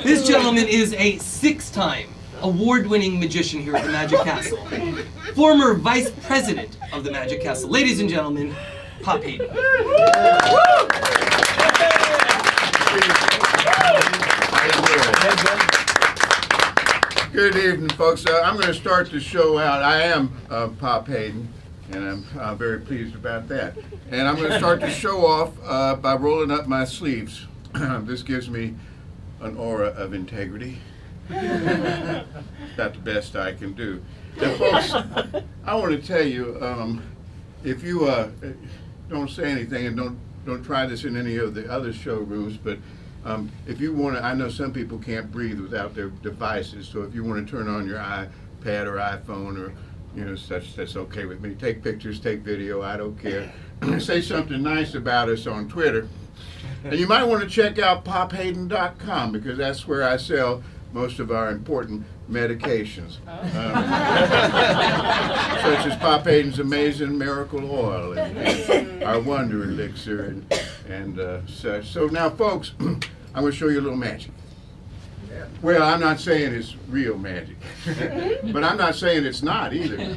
This gentleman is a 6-time award-winning magician here at the Magic Castle. Former vice president of the Magic Castle. Ladies and gentlemen, Pop Haydn. Good evening, folks. I'm going to start the show out. I am Pop Haydn, and I'm very pleased about that. And I'm going to start the show off by rolling up my sleeves. This gives me an aura of integrity. About the best I can do. And folks, I want to tell you, if you don't say anything and don't try this in any of the other showrooms, but if you want to, I know some people can't breathe without their devices, so if you want to turn on your iPad or iPhone or such, that's okay with me. Take pictures, take video, I don't care. Say something nice about us on Twitter. And you might want to check out pophaydn.com because that's where I sell most of our important medications, such as Pop Haydn's Amazing Miracle Oil and our Wonder Elixir and such. So now, folks, I'm going to show you a little magic. Well, I'm not saying it's real magic, but I'm not saying it's not either.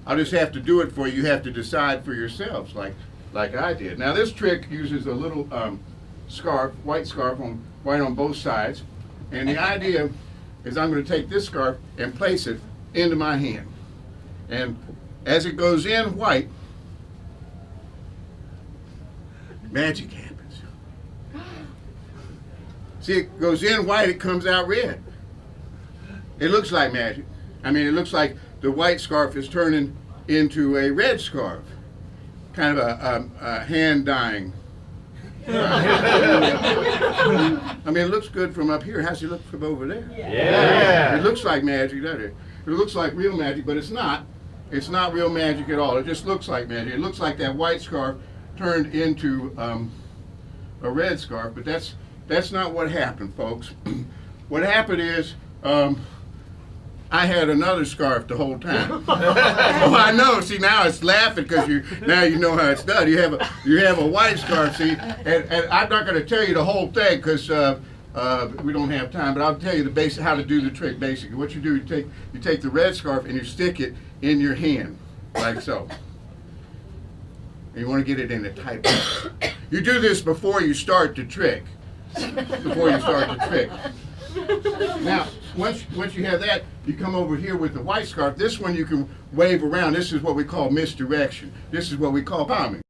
I'll just have to do it for you. You have to decide for yourselves, like I did. Now, this trick uses a little scarf, white scarf, white on both sides. And the idea is I'm going to take this scarf and place it into my hand. And as it goes in white, magic happens. See, it goes in white, it comes out red. It looks like magic. I mean, it looks like the white scarf is turning into a red scarf. Kind of a hand dyeing. I mean, it looks good from up here. How's it look from over there? Yeah. It looks like magic, doesn't it? It looks like real magic, but it's not. It's not real magic at all. It just looks like magic. It looks like that white scarf turned into a red scarf, but that's not what happened, folks. What happened is I had another scarf the whole time. Oh, I know. See, now it's laughing because now you know how it's done. You have a white scarf, see, and I'm not going to tell you the whole thing because we don't have time. But I'll tell you the basic how to do the trick. Basically, what you do, you take the red scarf and you stick it in your hand like so. And you want to get it in a tight place. You do this before you start the trick. Before you start the trick. Now, once you have that, you come over here with the white scarf. This one you can wave around. This is what we call misdirection. This is what we call palming.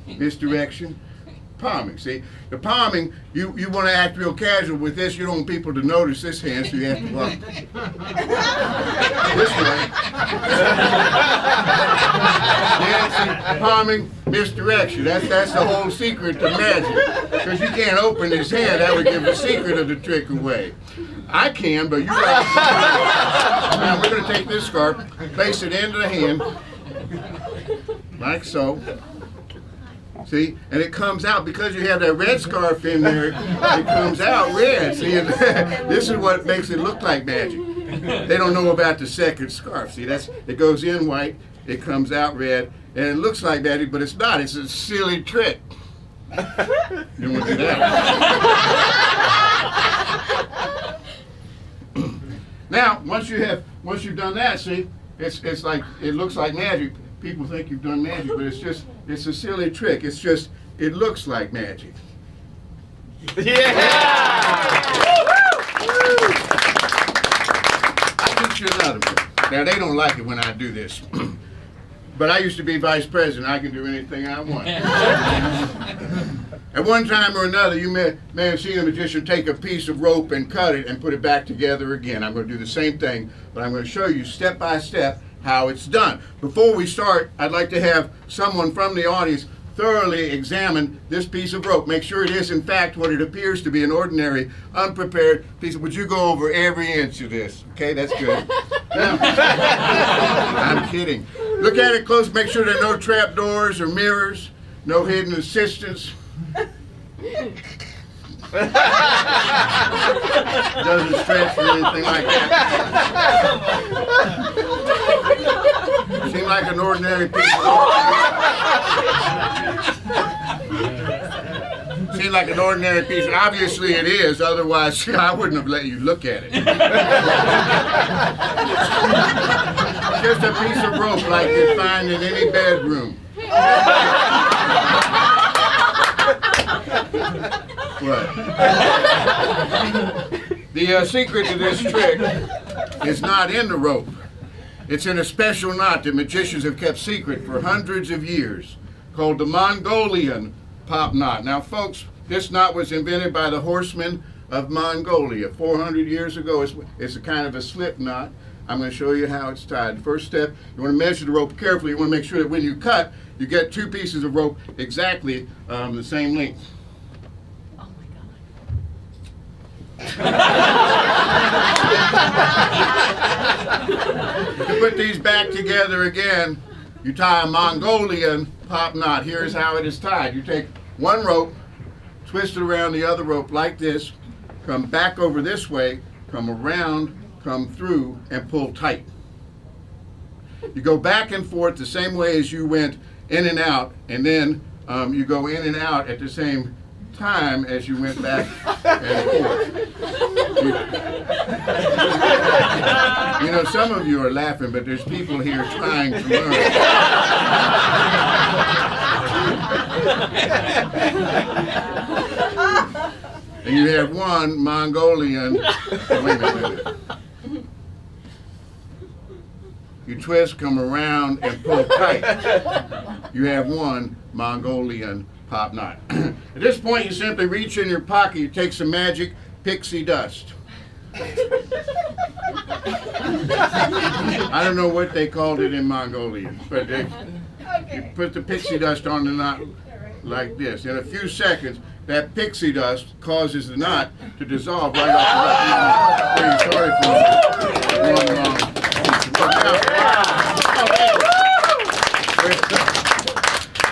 Misdirection, palming. See, the palming, you want to act real casual with this. You don't want people to notice this hand, so you have to walk this way. Yeah, see, palming, misdirection. That's the whole secret to magic. Because you can't open this hand, that would give the secret of the trick away. I can, but you like. Now we're going to take this scarf, place it into the hand, like so. See, and it comes out because you have that red scarf in there. It comes out red. See, this is what makes it look like magic. They don't know about the second scarf. See, it goes in white, it comes out red, and it looks like magic, but it's not. It's a silly trick. You don't want to do that. Now, once you've done that, see, it's like it looks like magic. People think you've done magic, but it's a silly trick. It looks like magic. Yeah! I'll teach you another one. Now, they don't like it when I do this. But I used to be vice president. I can do anything I want. At one time or another, you may have seen a magician take a piece of rope and cut it and put it back together again. I'm going to do the same thing, but I'm going to show you step by step how it's done. Before we start, I'd like to have someone from the audience thoroughly examine this piece of rope. Make sure it is, in fact, what it appears to be, an ordinary, unprepared piece. Would you go over every inch of this? Okay, that's good. Now, I'm kidding. Look at it close. Make sure there are no trap doors or mirrors, no hidden assistants. Doesn't stretch or anything like that. Seem like an ordinary piece of rope. See, seem like an ordinary piece. Obviously it is, otherwise I wouldn't have let you look at it. Just a piece of rope like you'd find in any bedroom. What? The secret to this trick is not in the rope. It's in a special knot that magicians have kept secret for hundreds of years, called the Mongolian pop knot. Now folks, this knot was invented by the horsemen of Mongolia 400 years ago. It's a kind of a slip knot. I'm going to show you how it's tied. The first step, you want to measure the rope carefully. You want to make sure that when you cut, you get 2 pieces of rope exactly the same length. Oh my God. To put these back together again, you tie a Mongolian pop knot. Here's how it is tied. You take one rope, twist it around the other rope like this, come back over this way, come around, come through, and pull tight. You go back and forth the same way as you went in and out, and then you go in and out at the same time as you went back and forth. You know, some of you are laughing, but there's people here trying to learn. And you have one Mongolian, wait a minute. You twist, come around, and pull tight. You have one Mongolian pop knot. At this point, you simply reach in your pocket, you take some magic pixie dust. I don't know what they called it in Mongolian, but you put the pixie dust on the knot like this. In a few seconds, that pixie dust causes the knot to dissolve right off the bat. Sorry for going wrong.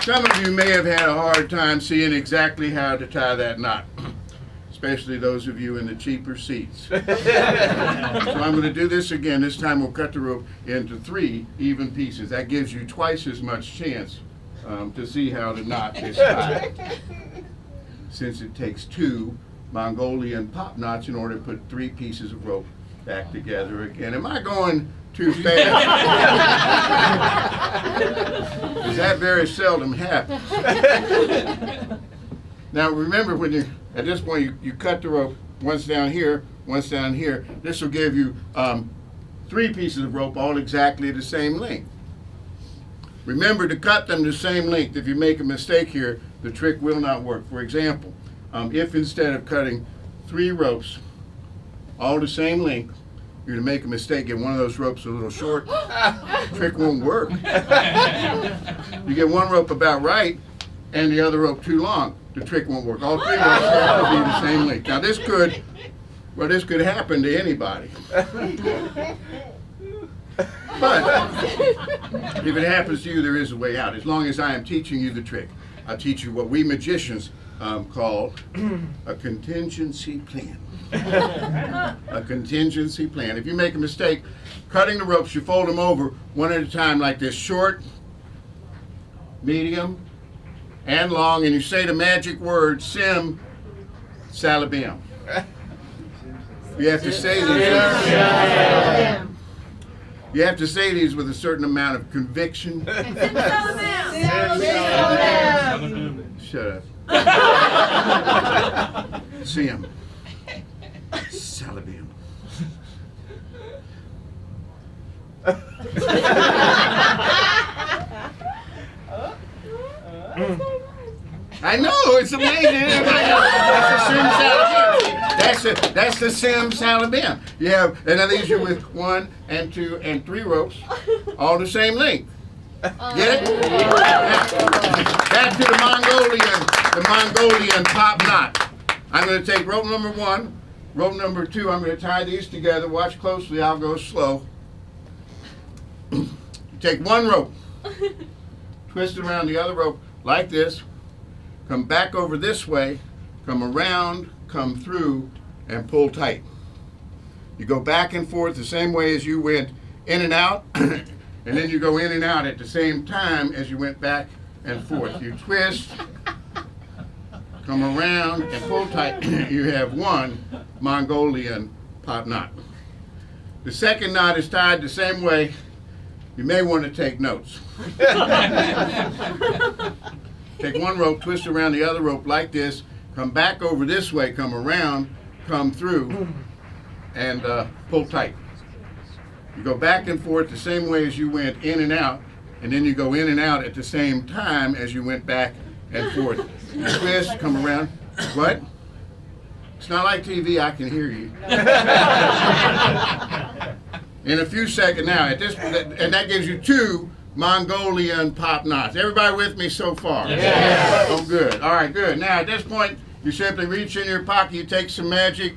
Some of you may have had a hard time seeing exactly how to tie that knot, especially those of you in the cheaper seats. So I'm going to do this again. This time we'll cut the rope into 3 even pieces. That gives you twice as much chance to see how the knot is tied. Since it takes 2 Mongolian pop knots in order to put 3 pieces of rope back together again. Am I going too fast? Because that very seldom happens. Now remember, when you, at this point, you cut the rope once down here, once down here. This will give you 3 pieces of rope all exactly the same length. Remember to cut them the same length. If you make a mistake here, the trick will not work. For example, if instead of cutting 3 ropes all the same length, you're going to make a mistake, get one of those ropes a little short, the trick won't work. You get one rope about right and the other rope too long, the trick won't work. All 3 ropes have to be the same length. Now this could happen to anybody. But if it happens to you, there is a way out. As long as I am teaching you the trick, I'll teach you what we magicians call a contingency plan. A contingency plan. If you make a mistake cutting the ropes, you fold them over one at a time like this: short, medium, and long, and you say the magic word sim salabim. You have to say these. You have to say these with a certain amount of conviction. Shut up. Sim salabim. I know, it's amazing. That's the sim salabim. You have, and that leaves you with 1 and 2 and 3 ropes, all the same length. Get it? Back to the Mongolian pop knot. I'm going to take rope number 1, rope number 2. I'm going to tie these together. Watch closely. I'll go slow. You take one rope, twist it around the other rope like this. Come back over this way, come around, come through, and pull tight. You go back and forth the same way as you went in and out, and then you go in and out at the same time as you went back and forth. You twist, come around and pull tight, you have one Mongolian pop knot. The second knot is tied the same way. You may want to take notes. Take one rope, twist around the other rope like this, come back over this way, come around, come through, and pull tight. You go back and forth the same way as you went in and out, and then you go in and out at the same time as you went back and forth. You twist, come around. What? It's not like TV, I can hear you. In a few seconds now, and that gives you two Mongolian pop knots. Everybody with me so far? Yeah. Oh, good. All right, good. Now, at this point, you simply reach in your pocket, you take some magic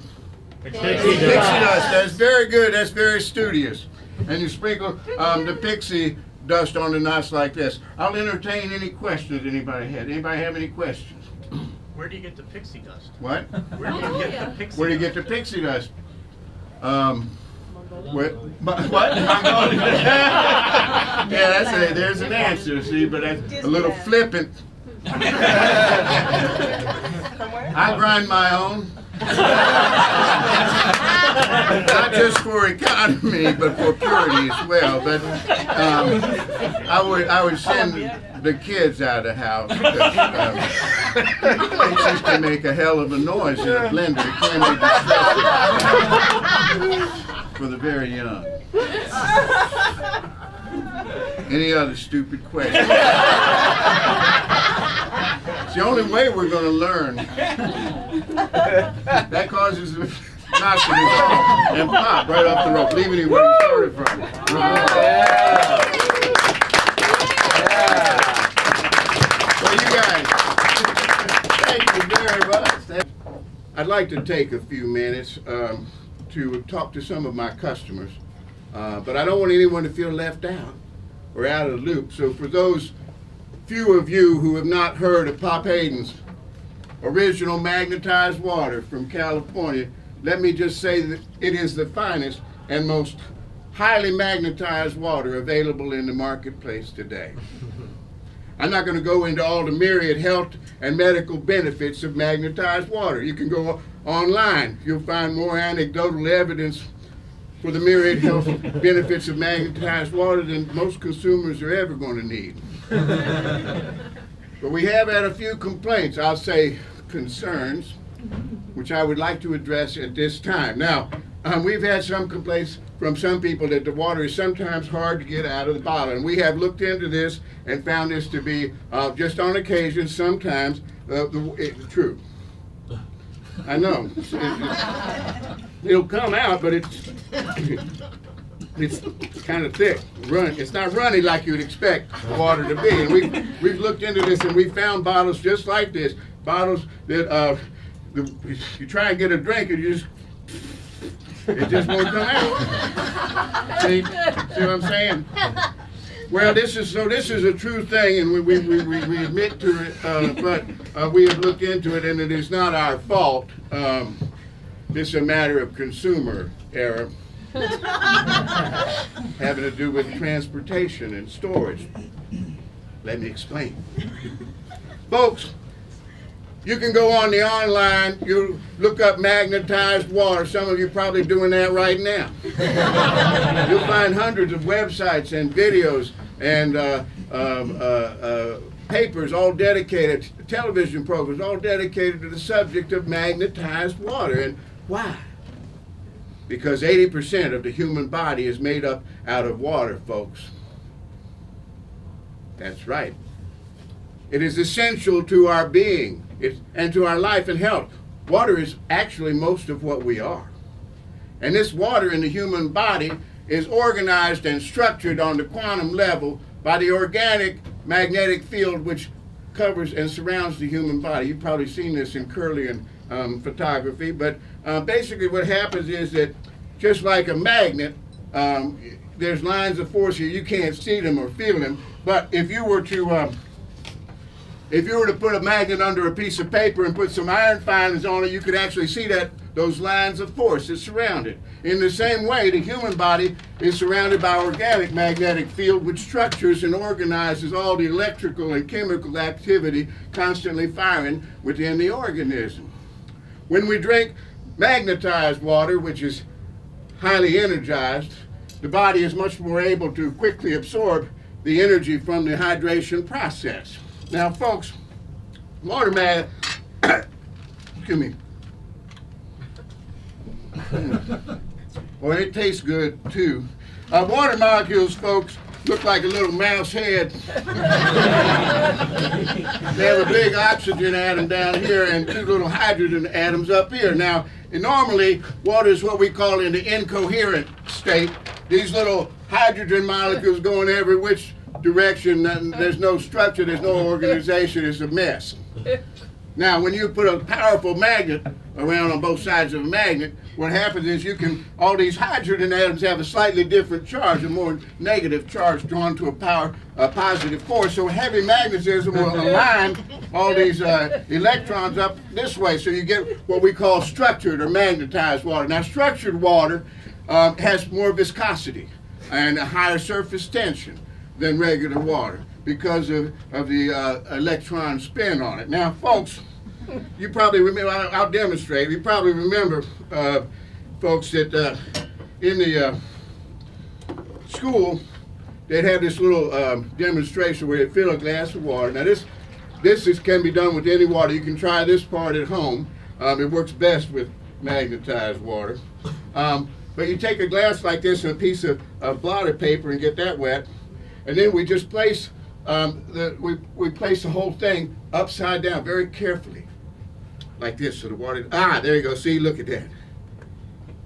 pixie dust. That's very good. That's very studious. And you sprinkle the pixie dust on the knots like this. I'll entertain any questions anybody has. Anybody have any questions? Where do you get the pixie dust? What? Where do you get the pixie dust? Where do you get the pixie dust? What? Yeah, there's an answer, see, but that's a little flippant. I grind my own. Not just for economy, but for purity as well. But I would send the kids out of the house. Pixies can make a hell of a noise in a blender. It can be distressing for the very young. Any other stupid questions? It's the only way we're going to learn. That causes the knots to dissolve and pop right off the rope, leaving you where you started from. Well, you guys, thank you very much. I'd like to take a few minutes to talk to some of my customers, but I don't want anyone to feel left out or out of the loop. So for those few of you who have not heard of Pop Haydn's original magnetized water from California, let me just say that it is the finest and most highly magnetized water available in the marketplace today. I'm not going to go into all the myriad health and medical benefits of magnetized water. You can go online. You'll find more anecdotal evidence for the myriad health benefits of magnetized water than most consumers are ever going to need. But we have had a few complaints, I'll say concerns, which I would like to address at this time. Now, we've had some complaints from some people that the water is sometimes hard to get out of the bottle. And we have looked into this and found this to be, just on occasion, sometimes, true. I know. It'll come out, but it's kind of thick. It's not runny like you'd expect water to be. And we've looked into this and we found bottles just like this. Bottles that you try and get a drink and it just won't come out. See what I'm saying? Well, this is a true thing, and we admit to it, but we have looked into it, and it is not our fault. This is a matter of consumer error having to do with transportation and storage. Let me explain. Folks, you can go on the online, you look up magnetized water. Some of you are probably doing that right now. You'll find hundreds of websites and videos and papers all dedicated, television programs all dedicated to the subject of magnetized water. And why? Because 80% of the human body is made up out of water, folks. That's right. It is essential to our being and to our life and health. Water is actually most of what we are. And this water in the human body is organized and structured on the quantum level by the organic magnetic field which covers and surrounds the human body. You've probably seen this in Curlian photography, but basically what happens is that just like a magnet, there's lines of force here. You can't see them or feel them, but if you were to put a magnet under a piece of paper and put some iron filings on it, you could actually see that those lines of force that surround it. In the same way, the human body is surrounded by organic magnetic field, which structures and organizes all the electrical and chemical activity constantly firing within the organism. When we drink magnetized water, which is highly energized, the body is much more able to quickly absorb the energy from the hydration process. Now, folks, water excuse me. Well, it tastes good too. Water molecules, folks, look like a little mouse head. They have a big oxygen atom down here and 2 little hydrogen atoms up here. Now, normally, water is what we call in the incoherent state. These little hydrogen molecules go in every which direction. There's no structure, there's no organization, it's a mess. Now, when you put a powerful magnet around on both sides of a magnet, what happens is all these hydrogen atoms have a slightly different charge, a more negative charge drawn to a positive force. So heavy magnetism will align all these electrons up this way. So you get what we call structured or magnetized water. Now, structured water has more viscosity and a higher surface tension than regular water because of the electron spin on it. Now, folks, you probably remember, I'll demonstrate, you probably remember, folks, that in the school, they'd have this little demonstration where they'd fill a glass of water. Now, this can be done with any water. You can try this part at home. It works best with magnetized water. But you take a glass like this and a piece of blotter paper and get that wet, and then we just place we place the whole thing upside down very carefully, like this, so the water. There you go. See, look at that,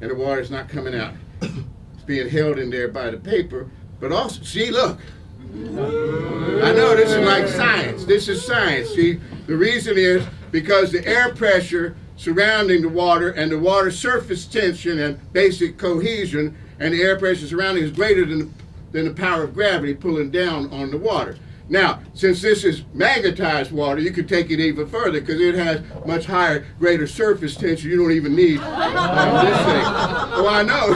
and the water's not coming out. It's being held in there by the paper, but also, see, look. I know this is like science. This is science. See, the reason is because the air pressure surrounding the water and the water surface tension and basic cohesion and the air pressure surrounding is greater than the power of gravity pulling down on the water. Now, since this is magnetized water, you could take it even further because it has much higher, greater surface tension. You don't even need this thing. Well, I know,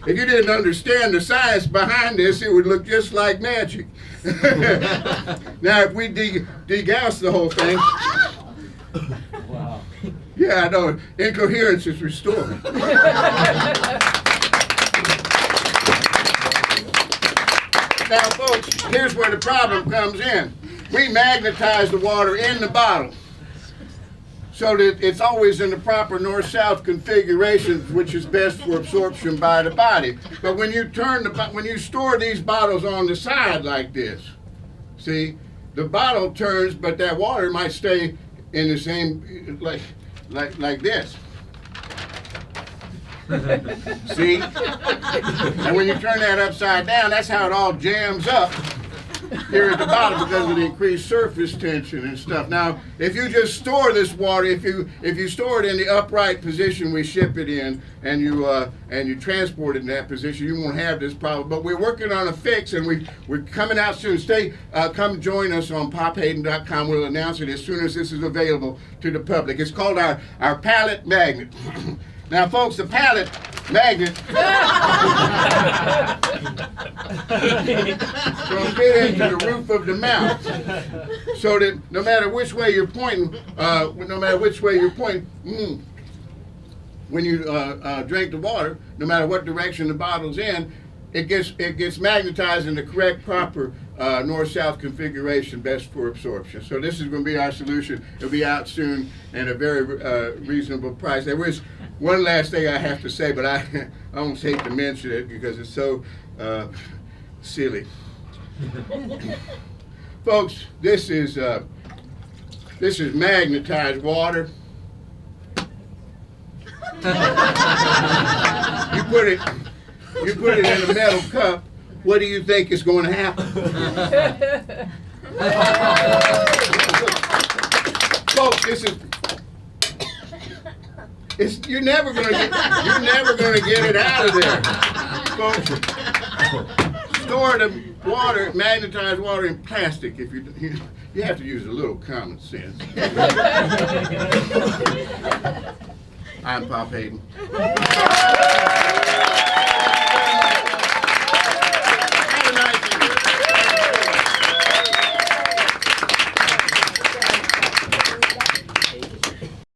if you didn't understand the science behind this, it would look just like magic. Now, if we degauss the whole thing, wow. Yeah, I know, incoherence is restored. Now, folks, here's where the problem comes in. We magnetize the water in the bottle so that it's always in the proper north-south configuration, which is best for absorption by the body. But when you store these bottles on the side like this, see, the bottle turns, but that water might stay in the same, like this. See? And when you turn that upside down, that's how it all jams up here at the bottom because of the increased surface tension and stuff. Now, if you just store this water, if you store it in the upright position we ship it in, and you transport it in that position, you won't have this problem. But we're working on a fix, and we're coming out soon. Come join us on pophayden.com. We'll announce it as soon as this is available to the public. It's called our pallet magnet. Now, folks, the pallet magnet will fit into the roof of the mouth, so that no matter which way you're pointing, when you drink the water, no matter what direction the bottle's in, it gets magnetized in the correct, proper north-south configuration, best for absorption. So this is going to be our solution. It'll be out soon and a very reasonable price. There was one last thing I have to say, but I almost hate to mention it because it's so silly. Folks, this is magnetized water. You put it in a metal cup. What do you think is going to happen? Folks, you're never going to get it out of there. Folks, store the water, magnetized water, in plastic. If you have to use a little common sense. I'm Pop Haydn.